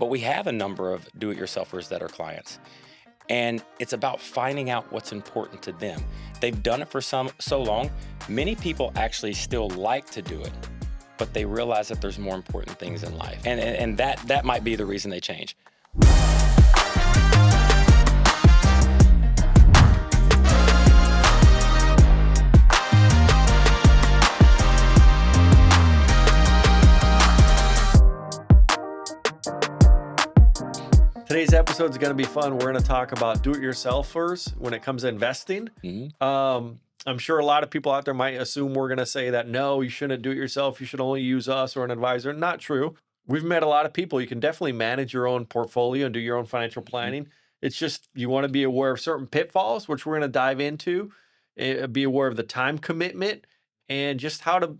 But we have a number of do-it-yourselfers that are clients. And it's about finding out what's important to them. They've done it for so long. Many people actually still like to do it, but they realize that there's more important things in life. And that might be the reason they change. Today's episode is going to be fun. We're going to talk about do-it-yourselfers when it comes to investing. I'm sure a lot of people out there might assume we're going to say that, no, you shouldn't do it yourself. You should only use us or an advisor. Not true. We've met a lot of people. You can definitely manage your own portfolio and do your own financial planning. It's just you want to be aware of certain pitfalls, which we're going to dive into, be aware of the time commitment, and just how to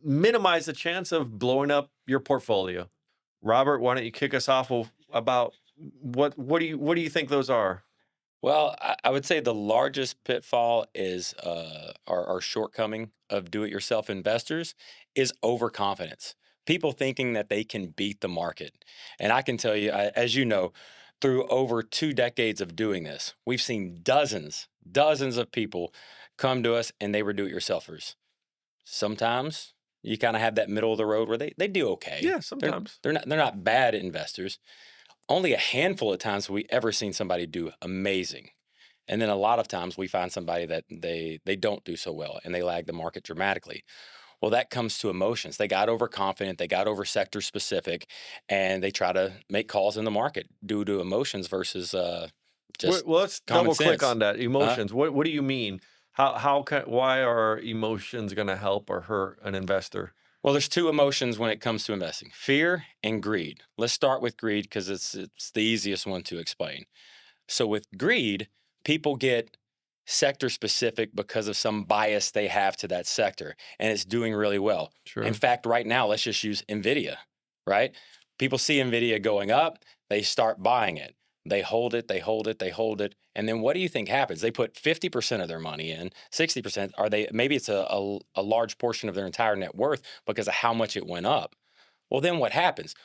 minimize the chance of blowing up your portfolio. Robert, why don't you kick us off about what do you think those are? Well, I would say the largest pitfall is our shortcoming of do-it-yourself investors is overconfidence. People thinking that they can beat the market. And I can tell you, as you know, through over 2 decades of doing this, we've seen dozens of people come to us and they were do-it-yourselfers. Sometimes you kind of have that middle of the road where they do okay. Yeah, sometimes. They're not bad investors. Only a handful of times have we ever seen somebody do amazing. And then a lot of times we find somebody that they don't do so well and they lag the market dramatically. Well, that comes to emotions. They got overconfident, they got over sector specific, and they try to make calls in the market due to emotions versus just Well, let's common double click sense. on that. Emotions. What do you mean? Why are emotions going to help or hurt an investor? Well, there's 2 emotions when it comes to investing: fear and greed. Let's start with greed because it's the easiest one to explain. So with greed, people get sector specific because of some bias they have to that sector, and it's doing really well. Sure. In fact, right now, let's just use NVIDIA, right? People see NVIDIA going up, they start buying it. They hold it, they hold it, they hold it. And then what do you think happens? They put 50% of their money in, 60%. Maybe it's a large portion of their entire net worth because of how much it went up. Well, then what happens?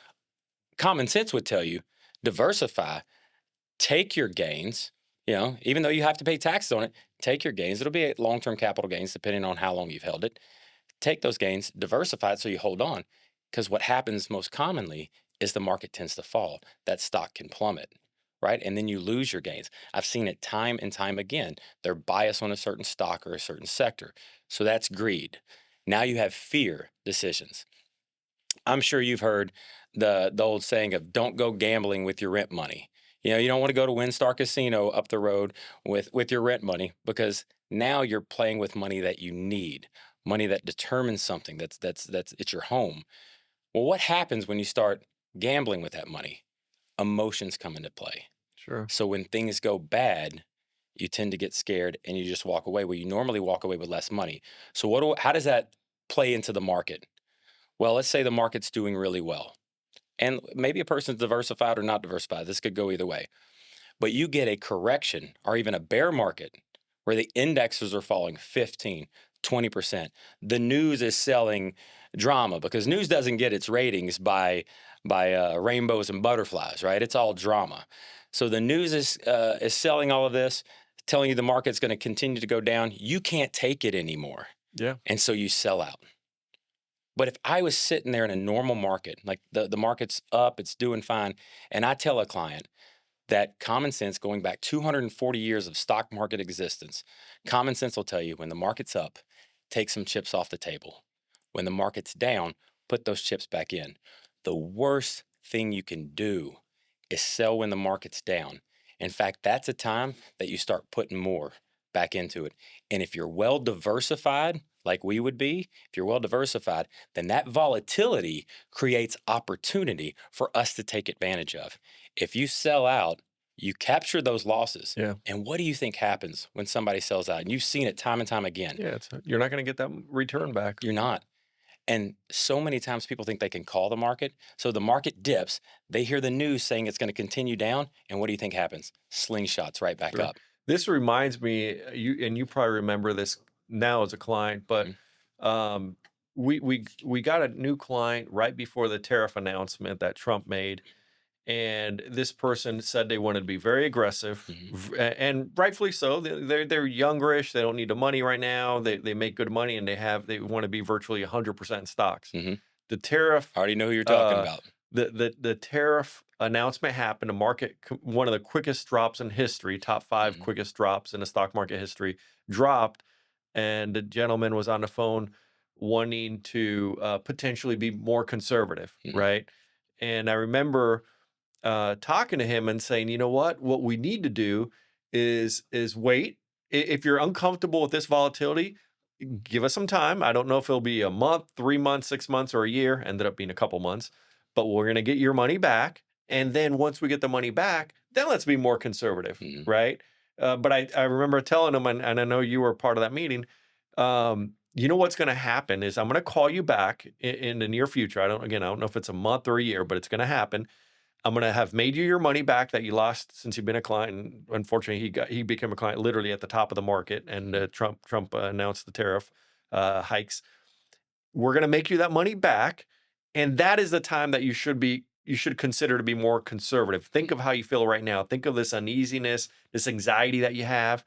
Common sense would tell you, diversify, take your gains, even though you have to pay taxes on it, take your gains. It'll be long-term capital gains depending on how long you've held it. Take those gains, diversify it so you hold on. Because what happens most commonly is the market tends to fall. That stock can plummet. Right? And then you lose your gains. I've seen it time and time again. They're biased on a certain stock or a certain sector. So that's greed. Now you have fear decisions. I'm sure you've heard the old saying of don't go gambling with your rent money. You don't want to go to WinStar Casino up the road with your rent money because now you're playing with money that you need, money that determines something that's it's your home. Well, what happens when you start gambling with that money? Emotions come into play. Sure. So when things go bad, you tend to get scared and you just walk away where you normally walk away with less money. So how does that play into the market? Well, let's say the market's doing really well. And maybe a person's diversified or not diversified. This could go either way. But you get a correction or even a bear market where the indexes are falling 15, 20%. The news is selling drama because news doesn't get its ratings by rainbows and butterflies, right? It's all drama. So the news is selling all of this, telling you the market's going to continue to go down. You can't take it anymore. Yeah. And so you sell out. But if I was sitting there in a normal market, like the market's up, it's doing fine, and I tell a client that common sense, going back 240 years of stock market existence, common sense will tell you when the market's up, take some chips off the table. When the market's down, put those chips back in. The worst thing you can do is sell when the market's down. In fact, that's a time that you start putting more back into it. And if you're well diversified, like we would be, if you're well diversified, then that volatility creates opportunity for us to take advantage of. If you sell out, you capture those losses. Yeah. And what do you think happens when somebody sells out? And you've seen it time and time again. Yeah. You're not going to get that return back. You're not. And so many times people think they can call the market. So the market dips, they hear the news saying it's going to continue down. And what do you think happens? Slingshots right back up. This reminds me, you probably remember this now as a client, but we got a new client right before the tariff announcement that Trump made. And this person said they wanted to be very aggressive, Hmm. and rightfully so. They're youngerish. They don't need the money right now. They make good money, and they want to be virtually 100% in stocks. Hmm. The tariff, I already know who you're talking uh, about. the tariff announcement happened. The market, one of the quickest drops in history, top five Hmm. quickest drops in the stock market history, dropped, and the gentleman was on the phone wanting to potentially be more conservative, Hmm. right? And I remember talking to him and saying, you know what we need to do is wait. If you're uncomfortable with this volatility, give us some time. I don't know if it'll be a month, 3 months, 6 months, or a year. Ended up being a couple months, but we're gonna get your money back. And then once we get the money back, then let's be more conservative, Hmm. right? But I remember telling him, and I know you were part of that meeting. You know what's going to happen is I'm going to call you back in the near future. I don't know if it's a month or a year, but it's going to happen. I'm gonna have made you your money back that you lost since you've been a client. And unfortunately, he became a client literally at the top of the market, and Trump announced the tariff hikes. We're gonna make you that money back, and that is the time that you should consider to be more conservative. Think of how you feel right now. Think of this uneasiness, this anxiety that you have.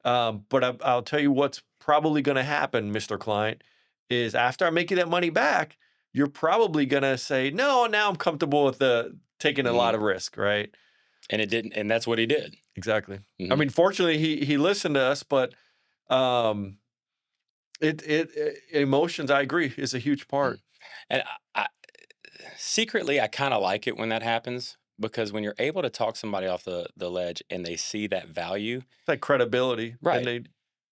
But I'll tell you what's probably going to happen, Mr. Client, is after I make you that money back, you're probably going to say, no, now I'm comfortable with the taking a lot Hmm. of risk, right? And it didn't, and that's what he did. Exactly. I Hmm. mean, fortunately, he listened to us, but um, emotions, I agree, is a huge Hmm. part. And secretly, I kind of like it when that happens because when you're able to talk somebody off the ledge and they see that value, It's like credibility. Then right? they,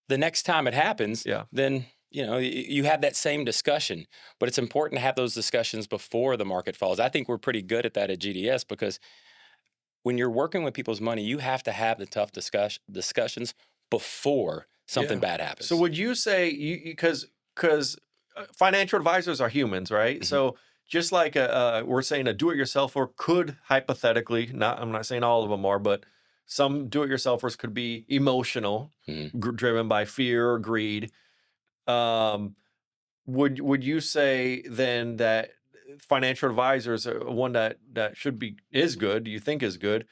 The next time it happens, yeah, then you have that same discussion. But it's important to have those discussions before the market falls. I think we're pretty good at that at GDS because when you're working with people's money, you have to have the tough discussions before something yeah. bad So happens. would you say because financial advisors are humans, right? Hmm. So just like we're saying a do-it-yourselfer could hypothetically, not I'm not saying all of them are, but some do-it-yourselfers could be emotional, Hmm. driven by fear or greed. Um, would you say then that financial advisors are one that should be is good? Do you think is good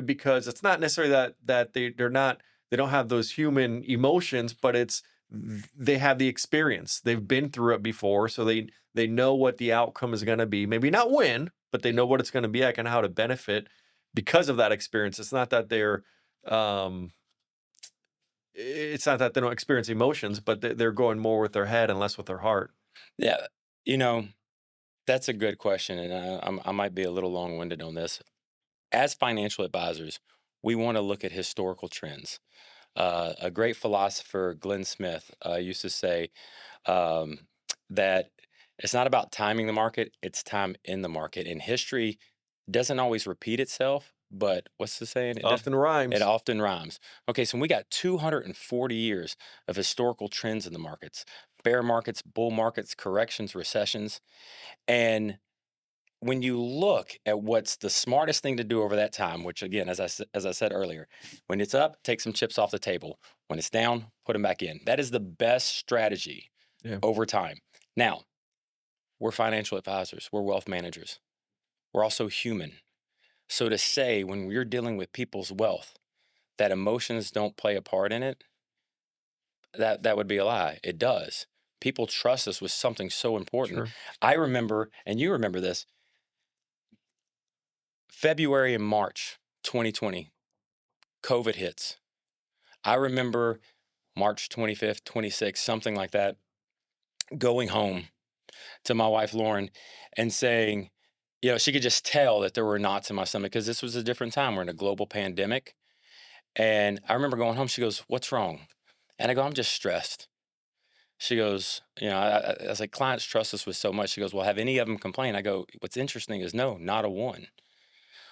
because it's not necessarily that they're not they don't have those human emotions, but it's they have the experience. They've been through it before, so they know what the outcome is going to be. Maybe not win, but they know what it's going to be like and how to benefit because of that experience. Um, it's not that they don't experience emotions, but they're going more with their head and less with their heart. Yeah, you know that's a good question, and I might be a little long-winded on this. As financial advisors, we want to look at historical trends. A great philosopher, Glenn Smith, used to say um, that it's not about timing the market, it's time in the market. And history doesn't always repeat itself, but what's the saying? Often It rhymes. often rhymes. Okay, so we got 240 years of historical trends in the markets: bear markets, bull markets, corrections, recessions. And when you look at what's the smartest thing to do over that time, which again, as I said earlier, when it's up, take some chips off the table. When it's down, put them back in. That is the best strategy Yeah. over time. Now, we're financial advisors, we're wealth managers, we're also human. So to say when we're dealing with people's wealth that emotions don't play a part in it, that would be a lie. It does. People trust us with something so important. Sure. I remember, and you remember this, February and March 2020, COVID hits. I remember March 25th, 26th, something like that, going home to my wife, Lauren, and saying, she could just tell that there were knots in my stomach because this was a different time. We're in a global pandemic. And I remember going home. She goes, "What's wrong?" And I go, "I'm just stressed." She goes, I was like, "Clients trust us with so much." She goes, "Well, have any of them complained?" I go, "What's interesting is no, not a one."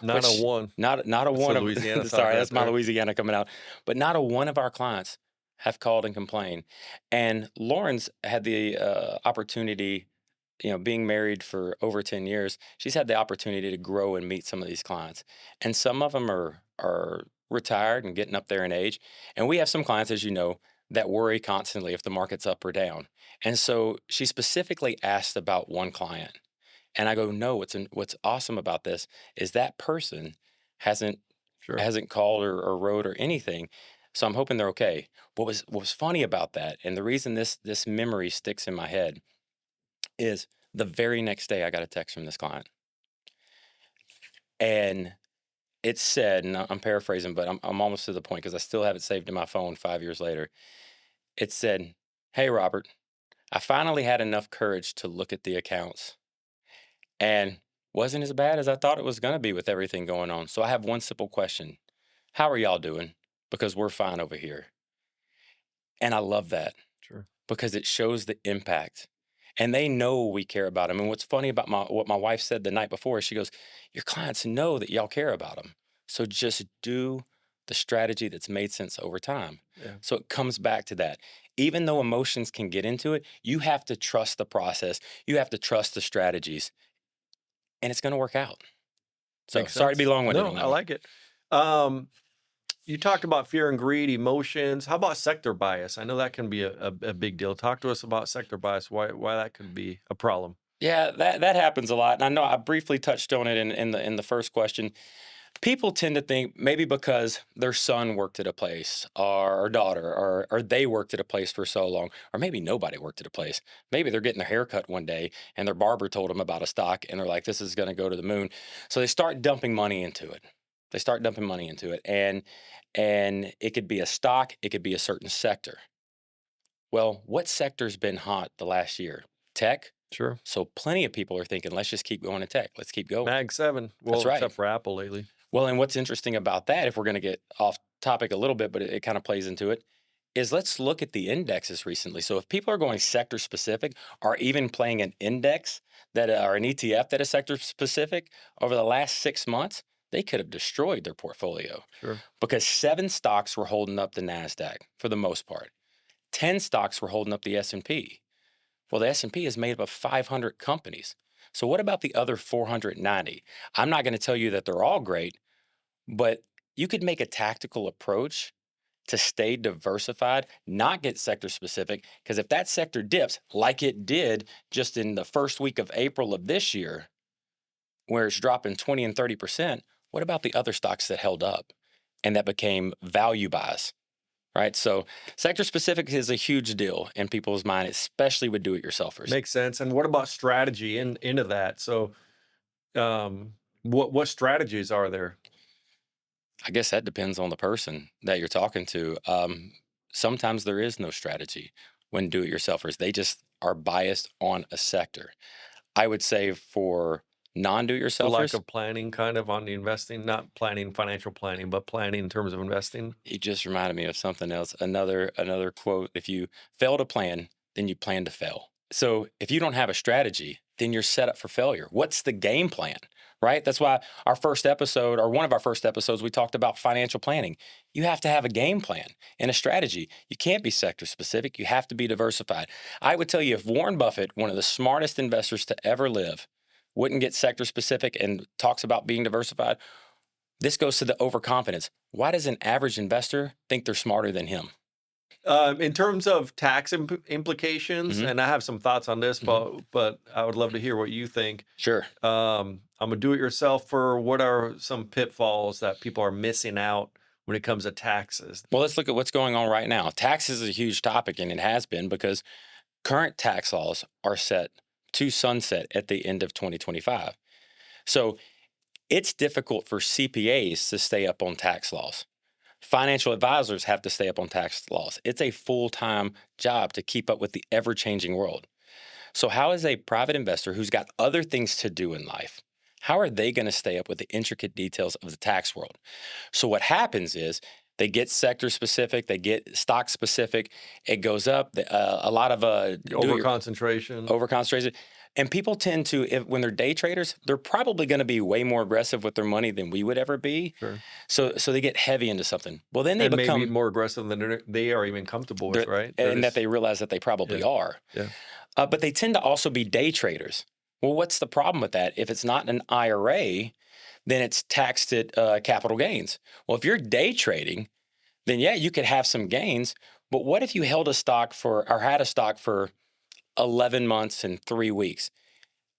Not a Which one. not a That's one the of Louisiana talk sorry, right that's my there. Louisiana coming out, but not a one of our clients have called and complained. And Lauren's had the opportunity, being married for over 10 years, she's had the opportunity to grow and meet some of these clients. And some of them are retired and getting up there in age. And we have some clients, as you know, that worry constantly if the market's up or down. And so she specifically asked about one client. And I go, no, what's awesome about this is that person hasn't Sure. hasn't called or wrote or anything. So I'm hoping they're okay. What was funny about that, and the reason this memory sticks in my head is the very next day I got a text from this client. And it said, and I'm paraphrasing, but I'm almost to the point because I still have it saved in my phone 5 years later. It said, "Hey Robert, I finally had enough courage to look at the accounts and wasn't as bad as I thought it was going to be with everything going on. So I have one simple question. How are y'all doing? Because we're fine over here." And I love that Sure. because it shows the impact. And they know we care about them. And what's funny about what my wife said the night before, she goes, "Your clients know that y'all care about them. So just do the strategy that's made sense over time." Yeah. So it comes back to that. Even though emotions can get into it, you have to trust the process. You have to trust the strategies, and it's going to work out. So Makes sorry to be sense. long winded No, on I that one. like it. Um, you talked about fear and greed, emotions. How about sector bias? I know that can be a big deal. Talk to us about sector bias. Why that could be a problem. Yeah, that happens a lot. And I know I briefly touched on it in the first question. People tend to think maybe because their son worked at a place or daughter or they worked at a place for so long, or maybe nobody worked at a place. Maybe they're getting a haircut one day and their barber told them about a stock and they're like, this is going to go to the moon. So they start dumping money into it. They start dumping money into it. And it could be a stock, it could be a certain sector. Well, what sector's been hot the last year? Tech. Sure. So plenty of people are thinking, let's just keep going to tech. Let's keep going. Mag 7. That's Well, right. except for Apple lately. Well, and what's interesting about that, if we're going to get off topic a little bit, but it kind of plays into it, is let's look at the indexes recently. So if people are going sector specific or even playing an index that or an ETF that is sector specific over the last 6 months, they could have destroyed their portfolio Sure. because 7 stocks were holding up the Nasdaq for the most part. 10 stocks were holding up the S&P. Well, the S&P is made up of 500 companies. So what about the other 490? I'm not going to tell you that they're all great, but you could make a tactical approach to stay diversified, not get sector specific, because if that sector dips like it did just in the first week of April of this year, where it's dropping 20 and 30%, what about the other stocks that held up and that became value buys? Right. So sector specific is a huge deal in people's mind, especially with do-it-yourselfers. Makes sense. And what about strategy into that? So, what strategies are there? I guess that depends on the person that you're talking to. Sometimes there is no strategy when do-it-yourselfers. They just are biased on a sector. I would say for The lack non-do-it-yourselfers, of planning, kind of on the investing, not planning, financial planning, but planning in terms of investing. you just reminded me of something else. Another quote: "If you fail to plan, then you plan to fail." So if you don't have a strategy, then you're set up for failure. What's the game plan? Right? That's why our first episode, or one of our first episodes, we talked about financial planning. You have to have a game plan and a strategy. You can't be sector specific. You have to be diversified. I would tell you, if Warren Buffett, one of the smartest investors to ever live, wouldn't get sector specific and talks about being diversified, this goes to the overconfidence. Why does an average investor think they're smarter than him? In terms of tax implications, Mhm, and I have some thoughts on this, mhm. but I would love to hear what you think. Sure. I'm a do-it-yourselfer. What are some pitfalls that people are missing out when it comes to taxes? Well, let's look at what's going on right now. Taxes is a huge topic, and it has been because current tax laws are set to sunset at the end of 2025. So it's difficult for CPAs to stay up on tax laws. Financial advisors have to stay up on tax laws. It's a full-time job to keep up with the ever-changing world. So how is a private investor who's got other things to do in life, how are they going to stay up with the intricate details of the tax world? So what happens is they get sector specific, they get stock specific. It goes up. A lot of Over concentration. over concentration, and people tend to, when they're day traders, they're probably going to be way more aggressive with their money than we would ever be. Sure. So they get heavy into something. Well, then they And maybe become more aggressive than they are even comfortable with, right? They're and that just, they realize that they probably yeah, are. yeah. But they tend to also be day traders. Well, what's the problem with that? If it's not an IRA, then it's taxed at capital gains. Well, if you're day trading, then yeah, you could have some gains. But what if you held a stock for or had a stock for 11 months and 3 weeks?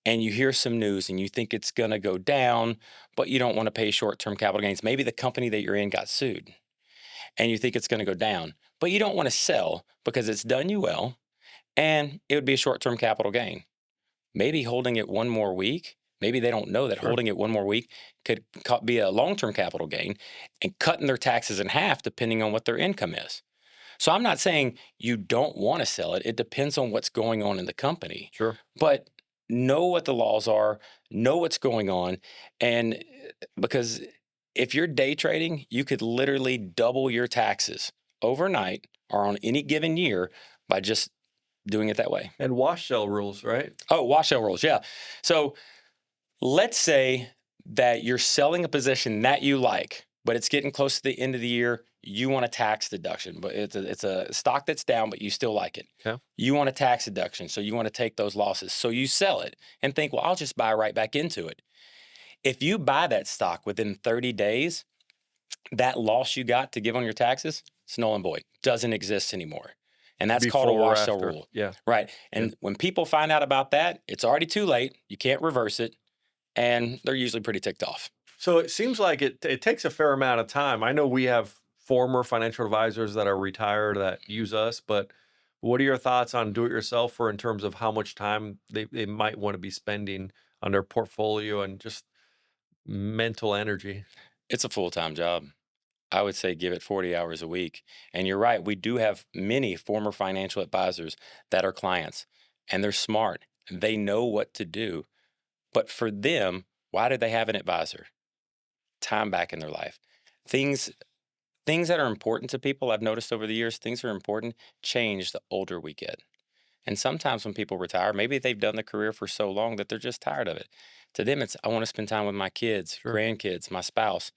and you hear some news and you think it's going to go down, but you don't want to pay short-term capital gains. Maybe the company that you're in got sued and you think it's going to go down, but you don't want to sell because it's done you well and it would be a short-term capital gain. Maybe holding it one more week, maybe they don't know that Sure. holding it one more week could be a long-term capital gain and cutting their taxes in half depending on what their income is. So I'm not saying you don't want to sell it. It depends on what's going on in the company. Sure. But know what the laws are, know what's going on. And because if you're day trading, you could literally double your taxes overnight or on any given year by just doing it that way. And wash sale rules, right? Oh, wash sale rules. Yeah. So let's say that you're selling a position that you like, but it's getting close to the end of the year. You want a tax deduction, but it's a stock that's down, but you still like it. Okay. You want a tax deduction, so you want to take those losses. So you sell it and think, well, I'll just buy right back into it. If you buy that stock within 30 days, that loss you got to give on your taxes, it's null and void, doesn't exist anymore. And that's called a Before or wash sale after. rule. Yeah. Right. And when people find out about that, it's already too late. You can't reverse it. And they're usually pretty ticked off. So it seems like it takes a fair amount of time. I know we have former financial advisors that are retired that use us, but what are your thoughts on do-it-yourselfer in terms of how much time they might want to be spending on their portfolio and just mental energy? It's a full-time job. I would say give it 40 hours a week. And you're right, we do have many former financial advisors that are clients, and they're smart. They know what to do. But for them, why do they have an advisor? Time back in their life. Things that are important to people, I've noticed over the years, things that are important change the older we get. And sometimes when people retire, maybe they've done the career for so long that they're just tired of it. To them, it's I want to spend time with my kids, Sure. grandkids, my spouse.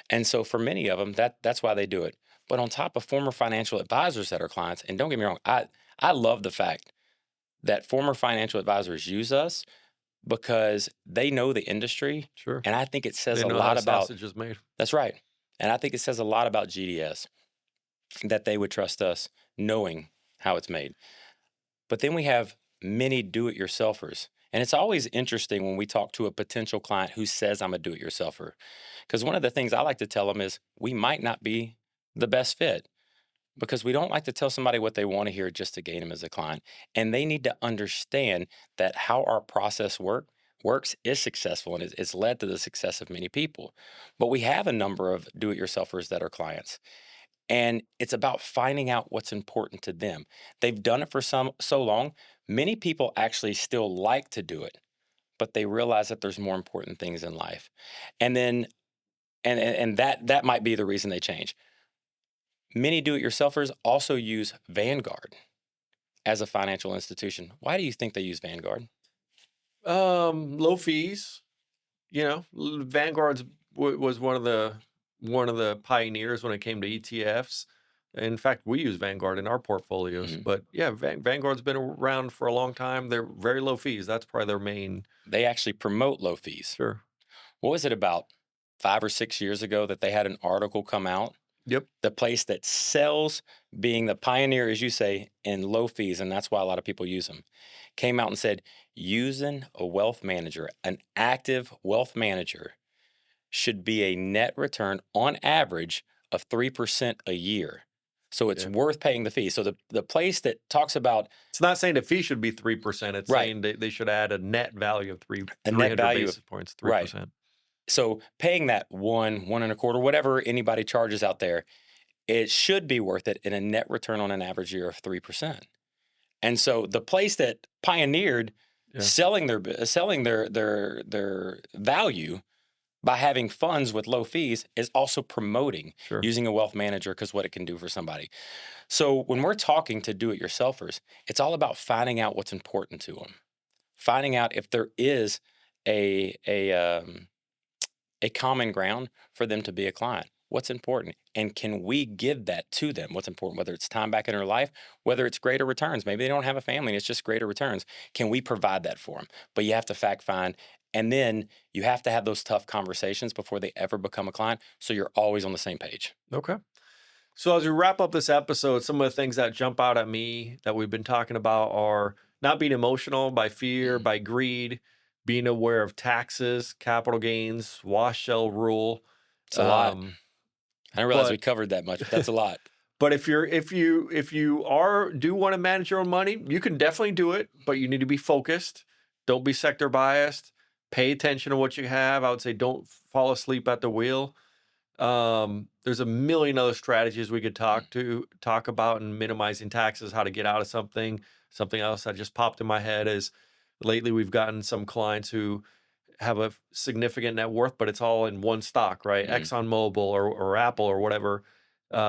And so for many of them, that's why they do it. But on top of former financial advisors that are clients, and don't get me wrong, I love the fact that former financial advisors use us because they know the industry. Sure. And I think it says They a know lot how about sausage is made. that's right. And I think it says a lot about GDS that they would trust us knowing how it's made. But then we have many do-it-yourselfers. And it's always interesting when we talk to a potential client who says, I'm a do-it-yourselfer. Because one of the things I like to tell them is we might not be the best fit because we don't like to tell somebody what they want to hear just to gain them as a client. And they need to understand that how our process works is successful and it's led to the success of many people. But we have a number of do-it-yourselfers that are clients. And it's about finding out what's important to them. They've done it for so long. Many people actually still like to do it, but they realize that there's more important things in life. And then and that might be the reason they change. Many do-it-yourselfers also use Vanguard as a financial institution. Why do you think they use Vanguard? Low fees. Vanguard's was one of the pioneers when it came to ETFs. In fact, we use Vanguard in our portfolios. Mhm. But yeah, Vanguard's been around for a long time. They're very low fees. That's probably their main. They actually promote low fees. Sure. What was it about 5 or 6 years ago that they had an article come out? Yep. The place that sells, being the pioneer, as you say, in low fees, and that's why a lot of people use them, came out and said, using a wealth manager, an active wealth manager, should be a net return on average of 3% a year. So it's Yeah. worth paying the fee. So the place that talks about It's not saying the fee should be 3%. It's Right. saying they should add a net value of A net 300 value of- basis points, right. 3%. so paying that 1.25, whatever anybody charges out there, it should be worth it in a net return on an average year of 3%. And so the place that pioneered Yeah. selling their value by having funds with low fees is also promoting Sure. using a wealth manager because what it can do for somebody. So when we're talking to do-it-yourselfers, it's all about finding out what's important to them, finding out if there is a common ground for them to be a client. What's important? And can we give that to them? What's important, whether it's time back in their life, whether it's greater returns. Maybe they don't have a family and it's just greater returns. Can we provide that for them? But you have to fact find. And then you have to have those tough conversations before they ever become a client. So you're always on the same page. Okay. So as we wrap up this episode, some of the things that jump out at me that we've been talking about are not being emotional by fear, by greed, being aware of taxes, capital gains, wash sell rule. It's a lot. I didn't realize we But covered that much. But that's a lot. but if you do want to manage your own money, you can definitely do it, but you need to be focused. Don't be sector biased. Pay attention to what you have. I would say don't fall asleep at the wheel. There's a million other strategies we could talk about in minimizing taxes, how to get out of something. Something else that just popped in my head is lately we've gotten some clients who have a significant net worth, but it's all in one stock, right? Mhm. ExxonMobil or Apple or whatever,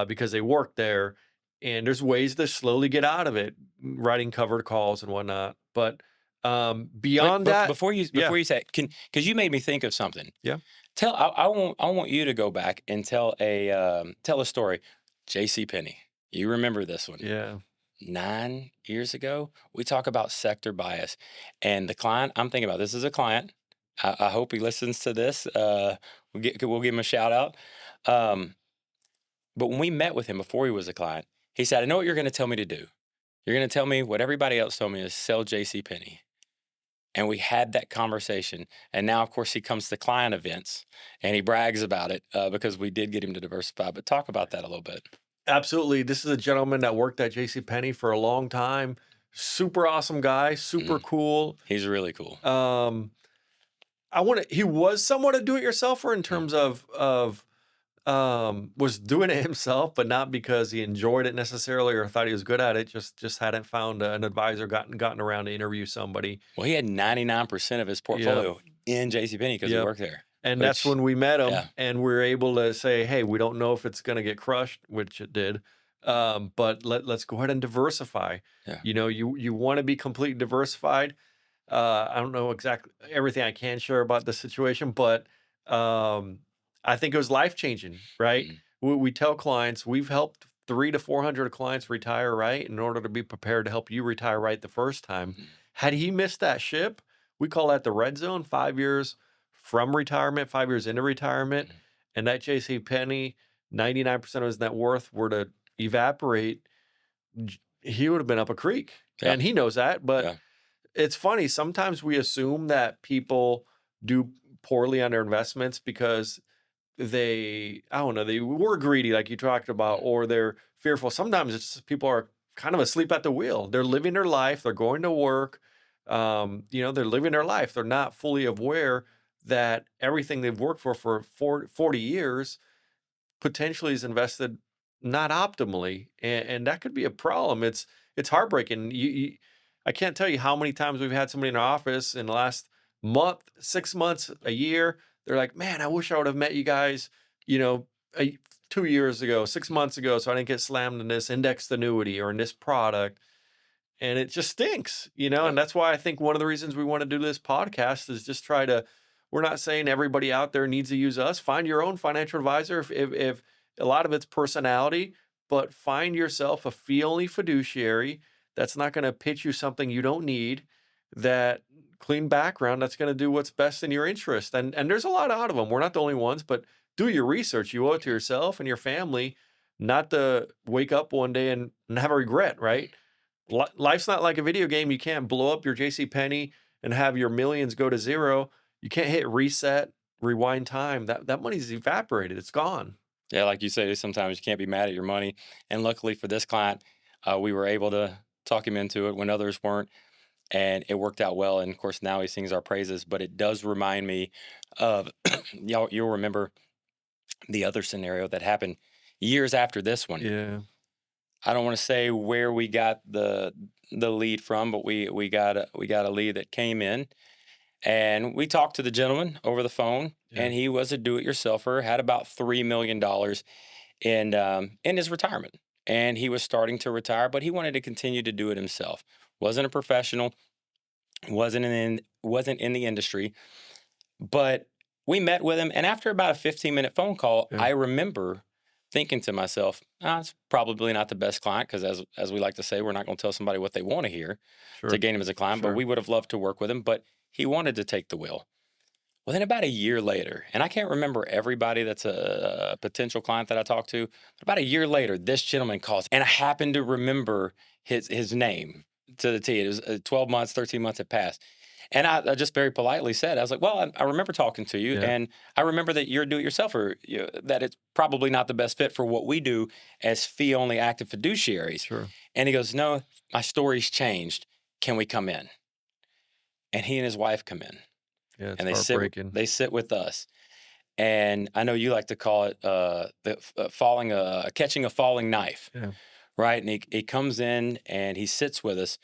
because they work there. And there's ways to slowly get out of it, writing covered calls and whatnot. But beyond But that, before yeah, you say, because you made me think of something. yeah, I want you to go back and tell a story. J.C. Penney. You remember this one? yeah. 9 years ago, we talk about sector bias, and the client I'm thinking about. This is a client. I hope he listens to this. We'll give him a shout out. Um, but when we met with him before he was a client, he said, "I know what you're going to tell me to do. You're going to tell me what everybody else told me is sell J.C. Penney." And we had that conversation. And now, of course, he comes to client events and he brags about it because we did get him to diversify. But talk about that a little bit. Absolutely. This is a gentleman that worked at J.C. Penney for a long time. Super awesome guy, super Mhm. cool. He's really cool. He was somewhat a do-it-yourselfer in Mm. terms of was doing it himself, but not because he enjoyed it necessarily or thought he was good at it. Just hadn't found an advisor, gotten around to interview somebody. Well, he had 99% of his Yep, portfolio in JCPenney because he yep. worked there, And that's which, when we met him, yeah. and we were able to say, "Hey, we don't know if it's going to get crushed," which it did. But let's go ahead and diversify. Yeah. You want to be completely diversified. I don't know exactly everything I can share about the situation, but um, I think it was life changing. Right? Mhm. We tell clients we've helped 300 to 400 clients retire right in order to be prepared to help you retire right the first time. Mhm. Had he missed that ship, we call that the red zone. 5 years from retirement, 5 years into retirement, Mhm. and that J.C. Penney, 99% of his net worth were to evaporate, he would have been up a creek, Yeah. and he knows that, but Yeah. it's funny, sometimes we assume that people do poorly on their investments because I don't know, they were greedy, like you talked about, Mhm. or they're fearful. Sometimes it's just people are kind of asleep at the wheel. They're living their life, they're going to work, they're living their life. They're not fully aware that everything they've worked for 40 years potentially is invested not optimally, and that could be a problem. It's heartbreaking. I can't tell you how many times we've had somebody in our office in the last month, 6 months, a year. They're like, "Man, I wish I would have met you guys, you know, 2 years ago, 6 months ago, so I didn't get slammed in this indexed annuity or in this product." And it just stinks. Yeah. And that's why I think one of the reasons we want to do this podcast is just try to, we're not saying everybody out there needs to use us. Find your own financial advisor. If a lot of it's personality, but find yourself a fee only fiduciary that's not going to pitch you something you don't need, that clean background that's going to do what's best in your interest. And there's a lot out of them. We're not the only ones, but do your research. You owe it to yourself and your family not to wake up one day and have a regret, right? Life's not like a video game. You can't blow up your JC Penney and have your millions go to zero. You can't hit reset, rewind time. That money's evaporated. It's gone. Yeah, like you say, sometimes you can't be mad at your money. And luckily for this client, we were able to talk him into it when others weren't, and it worked out well. And of course, now he sings our praises. But it does remind me of you'll remember the other scenario that happened years after this one. Yeah. I don't want to say where we got the lead from, but we got a lead that came in, and we talked to the gentleman over the phone, Yeah. and he was a do-it-yourselfer, had about $3 million in his retirement, and he was starting to retire, but he wanted to continue to do it himself. Wasn't a professional, wasn't in the industry, but we met with him, and after about a 15-minute phone call, Yeah. I remember thinking to myself, it's probably not the best client because, as we like to say, we're not going to tell somebody what they want to hear to Sure. gain him as a client, but Sure. we would have loved to work with him. But he wanted to take the wheel. Well, then about a year later, and I can't remember everybody that's a potential client that I talked to, but about a year later, this gentleman calls, and I happen to remember his name to the T. It was 12 months, 13 months had passed. And I just very politely said, I was like, well, I remember talking to you, Yeah. and I remember that you're a do-it-yourselfer, that it's probably not the best fit for what we do as fee-only active fiduciaries. Sure. And he goes, no, my story's changed. Can we come in? And he and his wife come in, Yeah. It's and heartbreaking. they sit with us. And I know you like to call it falling catching a falling knife, Yeah. right? And he comes in and he sits with us,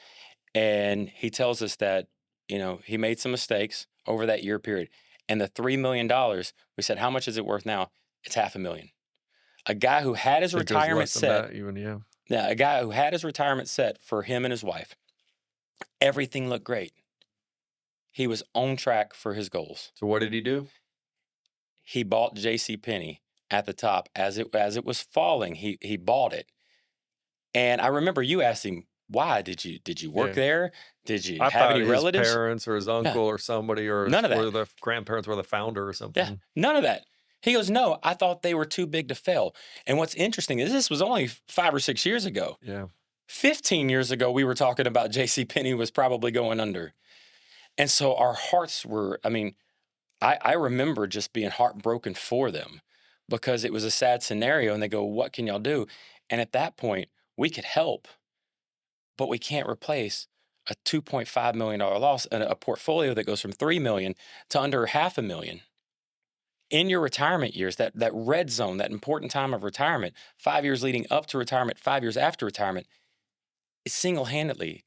and he tells us that, he made some mistakes over that year period. And the $3 million, we said, how much is it worth now? It's 500,000. A guy who had his I think it was retirement less than set, that even. Yeah. yeah, a guy who had his retirement set for him and his wife. Everything looked great. He was on track for his goals. So what did he do? He bought J.C. Penney at the top as it was falling. He bought it. And I remember you asked him, why did you work Yeah. there? Did you I have thought any his relatives? parents or his uncle or somebody None of that. or the grandparents were the founder or Yeah, something. none of that. He goes, no, I thought they were too big to fail. And what's interesting is this was only 5 or 6 years ago. Yeah. 15 years ago, we were talking about J.C. Penney was probably going under. And so our hearts were, I remember just being heartbroken for them because it was a sad scenario. And they go, what can y'all do? And at that point, we could help, but we can't replace a $2.5 million loss in a portfolio that goes from 3 million to under $500,000. In your retirement years, that red zone, that important time of retirement, 5 years leading up to retirement, 5 years after retirement, it single-handedly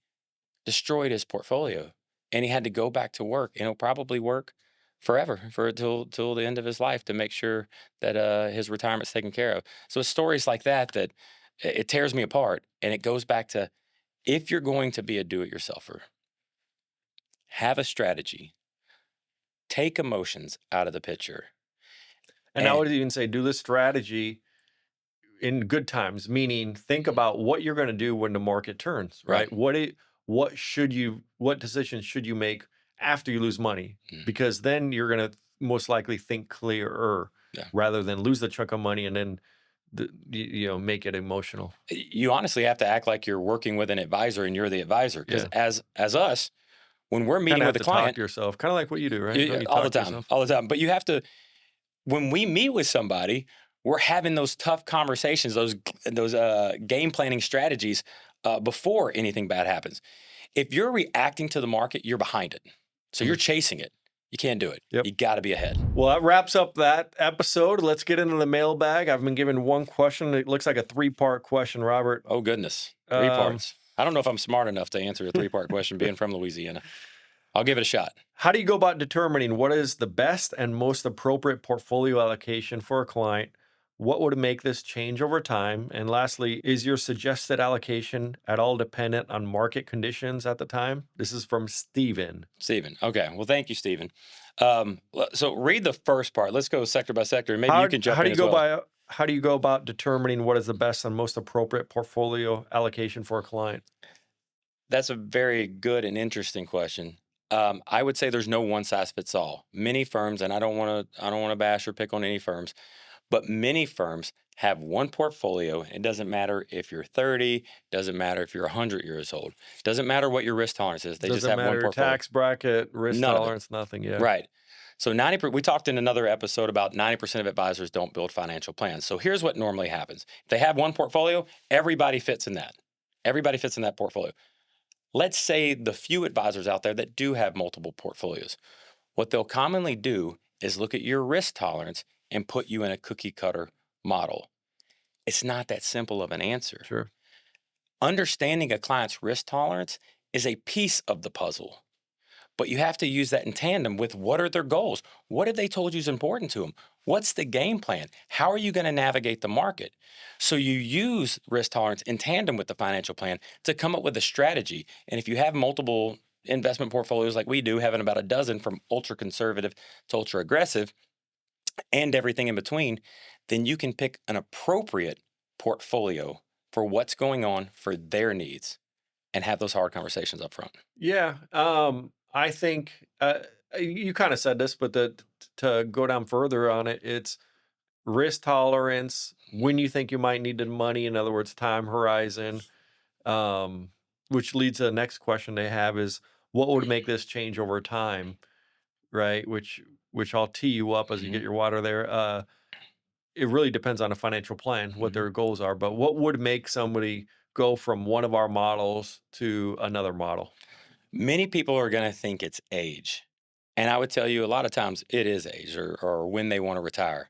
destroyed his portfolio. And he had to go back to work, and he'll probably work forever till the end of his life to make sure that his retirement's taken care of. So it's stories like that it tears me apart. And it goes back to, if you're going to be a do-it-yourselfer, have a strategy, take emotions out of the picture. And I would even say do this strategy in good times, meaning think about what you're going to do when the market turns, right? What decisions should you make after you lose money? Because then you're going to most likely think clearer rather than lose the chunk of money and then make it emotional. You honestly have to act like you're working with an advisor and you're the advisor, because as us, when we're meeting with a client, talk to yourself, kind of like what you do, right? You all the time. But you have to, when we meet with somebody, we're having those tough conversations, those game planning strategies before anything bad happens. If you're reacting to the market, you're behind it. So you're chasing it. You can't do it. Yep. You got to be ahead. Well, that wraps up that episode. Let's get into the mailbag. I've been given one question. It looks like a 3-part question, Robert. Oh, goodness. 3 parts. I don't know if I'm smart enough to answer a 3-part question being from Louisiana. I'll give it a shot. How do you go about determining what is the best and most appropriate portfolio allocation for a client? What would make this change over time? And lastly, is your suggested allocation at all dependent on market conditions at the time? This is from Steven. Okay. Well, thank you, Steven. So read the first part. Let's go sector by sector. Maybe you can jump in as well. How do you go about determining what is the best and most appropriate portfolio allocation for a client? That's a very good and interesting question. I would say there's no one size fits all. Many firms, and I don't want to bash or pick on any firms, but many firms have one portfolio. It doesn't matter if you're 30, doesn't matter if you're 100 years old, doesn't matter what your risk tolerance is. They just have one portfolio. Tax bracket, risk tolerance, nothing. Yeah. Right. So 90%, we talked in another episode about 90% of advisors don't build financial plans. So here's what normally happens. If they have one portfolio, everybody fits in that. Everybody fits in that portfolio. Let's say the few advisors out there that do have multiple portfolios. What they'll commonly do is look at your risk tolerance and put you in a cookie cutter model. It's not that simple of an answer. Sure. Understanding a client's risk tolerance is a piece of the puzzle, but you have to use that in tandem with what are their goals? What have they told you is important to them? What's the game plan? How are you going to navigate the market? So you use risk tolerance in tandem with the financial plan to come up with a strategy. And if you have multiple investment portfolios like we do, having about a dozen from ultra conservative to ultra aggressive and everything in between, then you can pick an appropriate portfolio for what's going on for their needs and have those hard conversations up front. Yeah. I think you kind of said this, but to go down further on it, it's risk tolerance, when you think you might need the money, in other words, time horizon, which leads to the next question they have is, what would make this change over time, right? Which I'll tee you up as you get Mhm. your water there. It really depends on a financial plan, what Mhm. their goals are. But what would make somebody go from one of our models to another model? Many people are going to think it's age. And I would tell you a lot of times it is age or when they want to retire.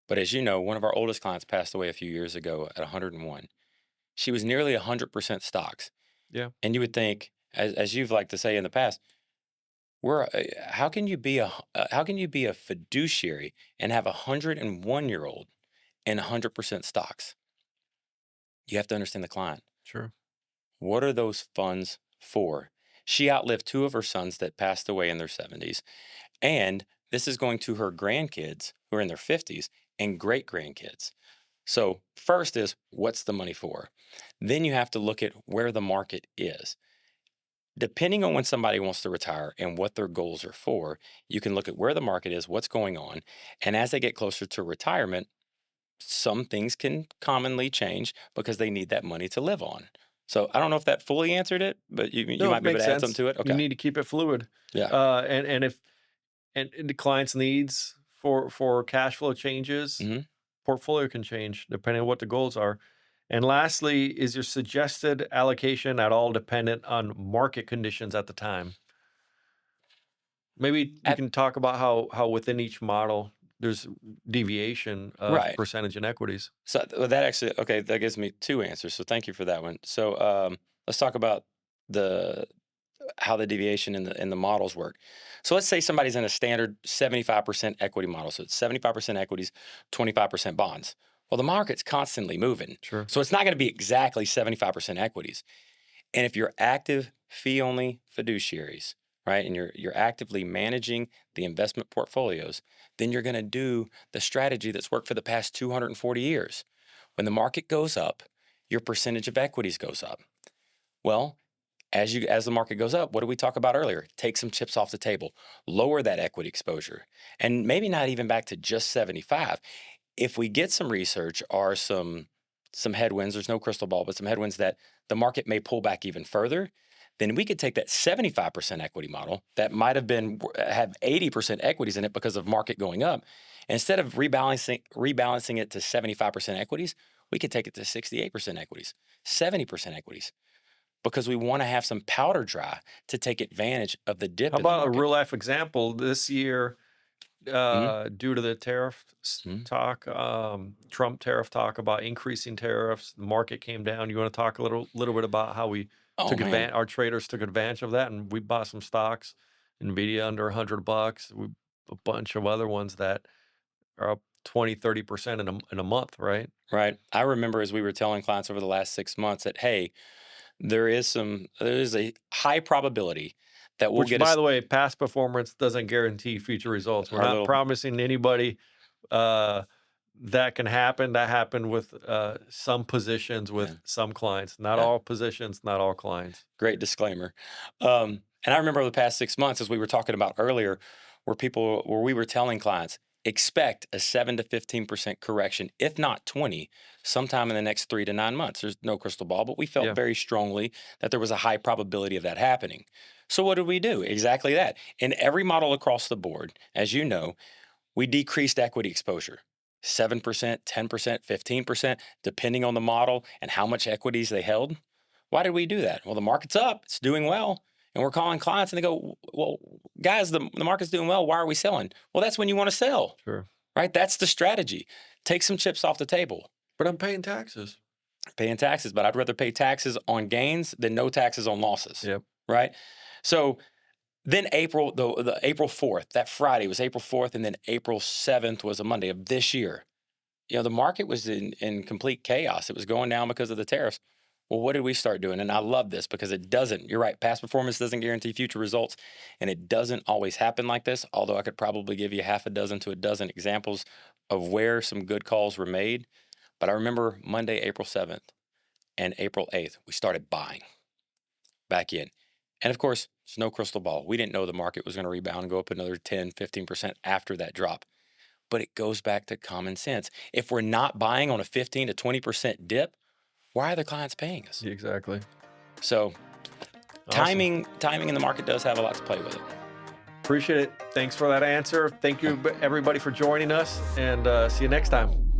But as you know, one of our oldest clients passed away a few years ago at 101. She was nearly 100% stocks. Yeah, And you would think, as you've liked to say in the past, how can you be how can you be a fiduciary and have a 101-year-old in 100% stocks? You have to understand the client. sure. What are those funds for? She outlived two of her sons that passed away in their 70s. And this is going to her grandkids who are in their 50s and great grandkids. So, first is what's the money for? Then you have to look at where the market is. Depending on when somebody wants to retire and what their goals are for, you can look at where the market is, what's going on. And as they get closer to retirement, some things can commonly change because they need that money to live on. So, I don't know if that fully answered it, but you No, might it be able makes to add something sense. to it. You Okay. need to keep it fluid. Yeah. And if and the client's needs for cash flow changes, Hmm. portfolio can change depending on what the goals are. And lastly, is your suggested allocation at all dependent on market conditions at the time? Maybe we At, can talk about how within each model there's deviation of right. percentage in equities. So that actually, okay, that gives me two answers. So thank you for that one. So let's talk about the how the deviation in the models work. So let's say somebody's in a standard 75% equity model. So it's 75% equities, 25% bonds. Well, the market's constantly moving. Sure. So it's not going to be exactly 75% equities. And if you're active fee only fiduciaries, right, and you're actively managing the investment portfolios, then you're going to do the strategy that's worked for the past 240 years. When the market goes up, your percentage of equities goes up. Well, as the market goes up, what did we talk about earlier? Take some chips off the table, lower that equity exposure, and maybe not even back to just 75. If we get some research or some headwinds, there's no crystal ball, but some headwinds that the market may pull back even further, then we could take that 75% equity model that might have been have 80% equities in it because of market going up. Instead of rebalancing it to 75% equities, we could take it to 68% equities, 70% equities, because we want to have some powder dry to take advantage of the How dip in the about a market. real life example this year? Mhm. Due to the Mhm. talk, Trump tariff talk about increasing tariffs, the market came down. You want to talk a little bit about how we Oh took man. advantage, our traders took advantage of that, and we bought some stocks, Nvidia under $100. We a bunch of other ones that are up 20-30% in a month, right? Right. I remember as we were telling clients over the last 6 months that, hey, there is a high probability that we'll Which, get by the way, past performance doesn't guarantee future results. We're our not little, promising anybody uh, that can happen. That happened with some positions yeah, with some clients. Not yeah, all positions, not all clients. great disclaimer. And I remember over the past 6 months, as we were talking about earlier, where we were telling clients, expect a 7 to 15% correction, if not 20, sometime in the next 3 to 9 months. There's no crystal ball, but we felt Yeah, very strongly that there was a high probability of that happening. So what did we do? Exactly that. In every model across the board, as you know, we decreased equity exposure 7%, 10%, 15%, depending on the model and how much equities they held. Why did we do that? Well, the market's up, it's doing well. And we're calling clients and they go, well, guys, the market's doing well. Why are we selling? Well, that's when you want to sell, sure. right? That's the strategy. Take some chips off the table, But I'm paying taxes. paying taxes, but I'd rather pay taxes on gains than no taxes on losses, Yep. right? So then the April 4th, that Friday was April 4th, and then April 7th was a Monday of this year. The market was in complete chaos. It was going down because of the tariffs. Well, what did we start doing? And I love this because it doesn't, you're right, past performance doesn't guarantee future results. And it doesn't always happen like this, although I could probably give you half a dozen to a dozen examples of where some good calls were made. But I remember Monday, April 7th and April 8th, we started buying back in. And of course, it's no crystal ball. We didn't know the market was going to rebound and go up another 10, 15% after that drop. But it goes back to common sense. If we're not buying on a 15 to 20% dip, why are the clients paying us? Exactly. So Awesome. Timing in the market does have a lot to play with it. Appreciate it. Thanks for that answer. Thank you, everybody, for joining us, and see you next time.